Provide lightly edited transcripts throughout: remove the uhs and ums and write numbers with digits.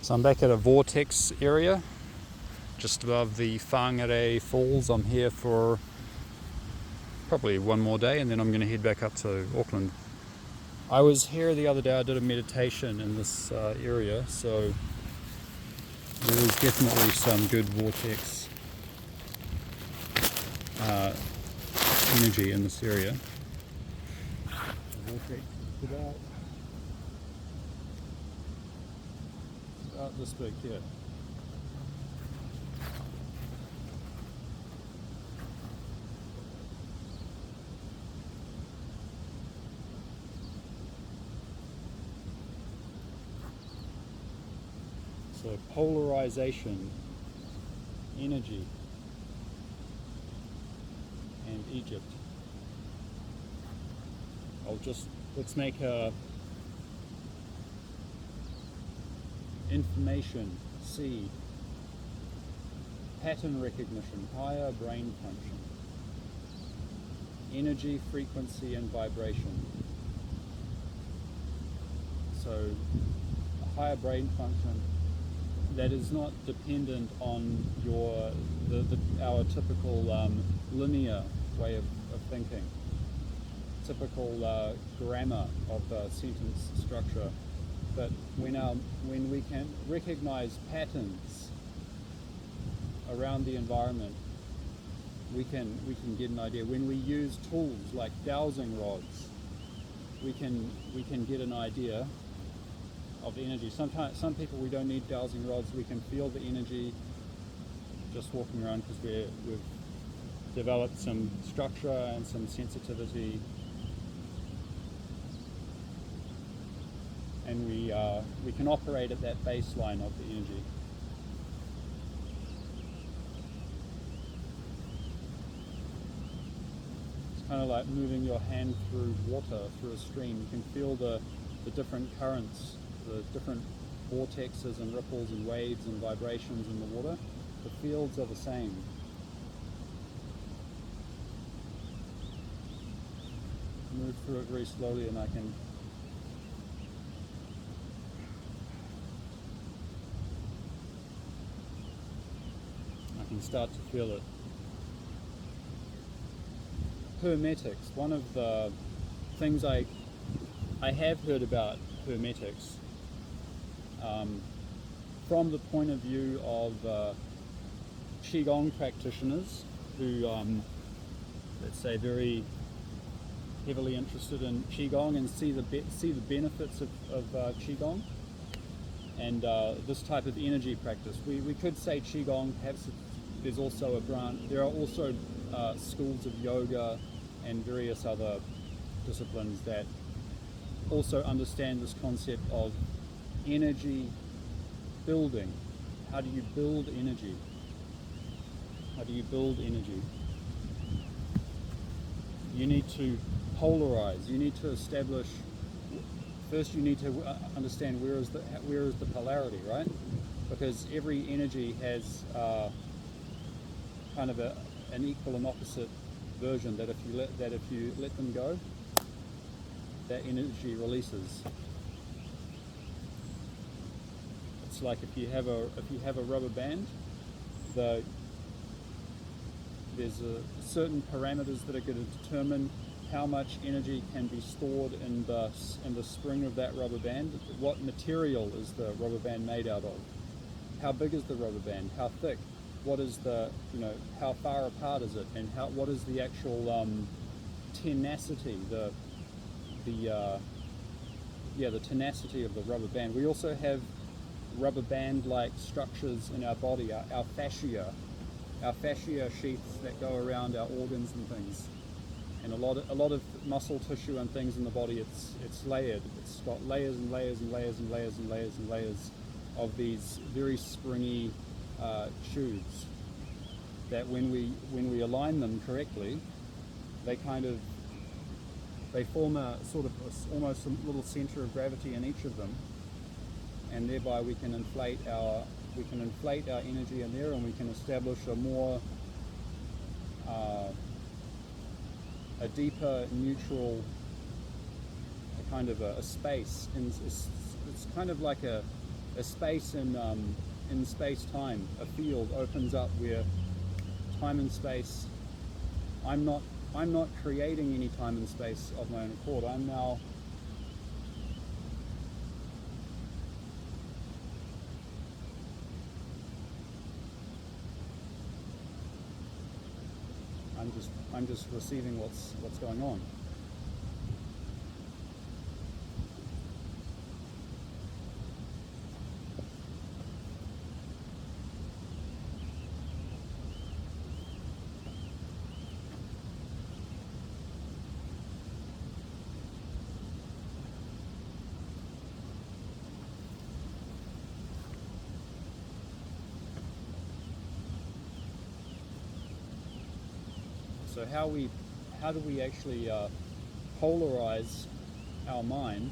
So I'm back at a vortex area just above the Farang Falls. I'm here for probably one more day and then I'm going to head back up to Auckland. I was here the other day, I did a meditation in this area, so there is definitely some good vortex energy in this area. The vortex is about this big here. So polarization, energy, and Egypt. Let's make a information, seed, pattern recognition, higher brain function, energy, frequency, and vibration. So a higher brain function that is not dependent on our typical linear way of thinking, typical grammar of sentence structure, but when we can recognize patterns around the environment, we can get an idea. When we use tools like dowsing rods, we can get an idea of energy. Some people, we don't need dowsing rods. We can feel the energy just walking around because we've developed some structure and some sensitivity, and we can operate at that baseline of the energy. It's kind of like moving your hand through water, through a stream. You can feel the different currents, the different vortexes and ripples and waves and vibrations in the water. The fields are the same. Move through it very slowly and I can start to feel it. Hermetics, one of the things I have heard about Hermetics from the point of view of Qigong practitioners who, let's say, very heavily interested in Qigong and see the benefits of Qigong and this type of energy practice. We could say Qigong, perhaps there's also a branch. There are also schools of yoga and various other disciplines that also understand this concept of energy building. How do you build energy? How do you build energy? You need to polarize. You need to establish. First, you need to understand where is the polarity, right? Because every energy has kind of an equal and opposite version. That if you let them go, that energy releases. It's like if you have a rubber band, there's certain parameters that are going to determine how much energy can be stored in the spring of that rubber band. What material is the rubber band made out of? How big is the rubber band? How thick? What is how far apart is it? And what is the actual tenacity? The tenacity of the rubber band. We also have rubber band-like structures in our body, our fascia sheaths that go around our organs and things, and a lot of muscle tissue and things in the body. It's layered. It's got layers and layers and layers and layers and layers and layers of these very springy tubes that when we align them correctly, they form a sort of almost a little center of gravity in each of them, and thereby we can inflate our energy in there, and we can establish a deeper neutral kind of a space. And it's kind of like a space in space-time, a field opens up where time and space, I'm not creating any time and space of my own accord. I'm just receiving what's going on. So how do we actually polarize our mind?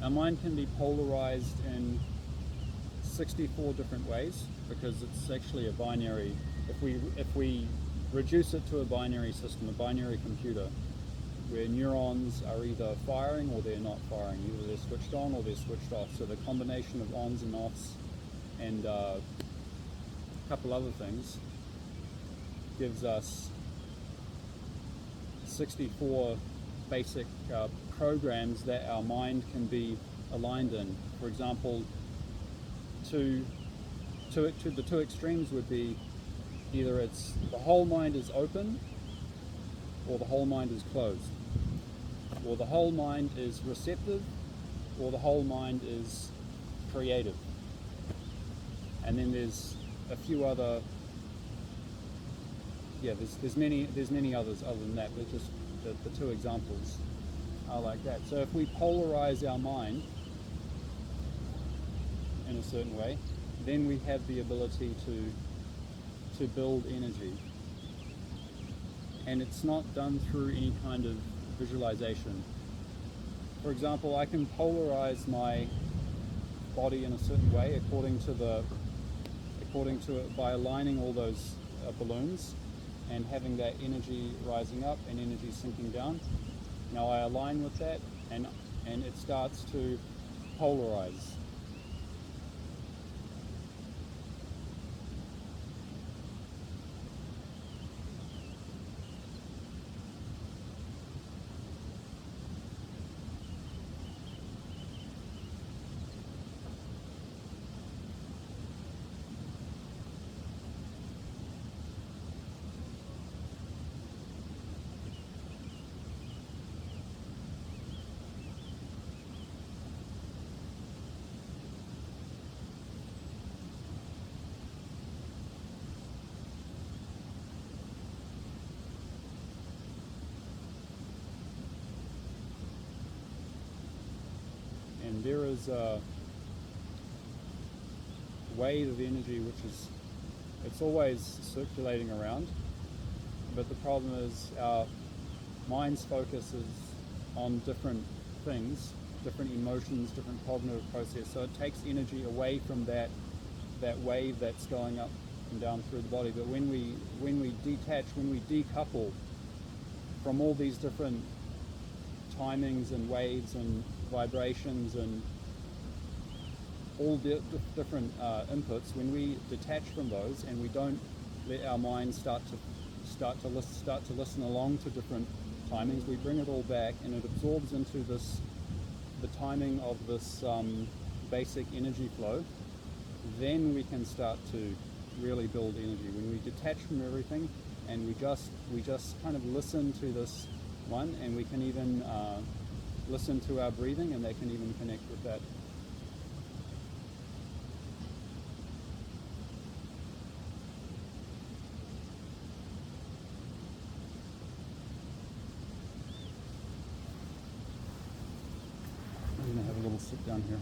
Our mind can be polarized in 64 different ways because it's actually a binary. If we reduce it to a binary system, a binary computer, where neurons are either firing or they're not firing, either they're switched on or they're switched off. So the combination of ons and offs and a couple other things gives us 64 basic programs that our mind can be aligned in. For example, the two extremes would be either it's the whole mind is open or the whole mind is closed, or the whole mind is receptive or the whole mind is creative. And then there's a few other, there's many others other than that, but just the two examples are like that. So if we polarize our mind in a certain way, then we have the ability to build energy. And it's not done through any kind of visualization. For example, I can polarize my body in a certain way according to it by aligning all those balloons and having that energy rising up and energy sinking down. Now I align with that and it starts to polarize. And there is a wave of energy it's always circulating around, but the problem is our mind's focus is on different things, different emotions, different cognitive process, so it takes energy away from that wave that's going up and down through the body. But when we detach, when we decouple from all these different timings and waves and vibrations and all the different inputs, when we detach from those and we don't let our mind start to listen along to different timings, we bring it all back and it absorbs into the timing of this basic energy flow. Then we can start to really build energy. When we detach from everything and we just kind of listen to this one, and we can even listen to our breathing, and they can even connect with that. I'm going to have a little sit down here.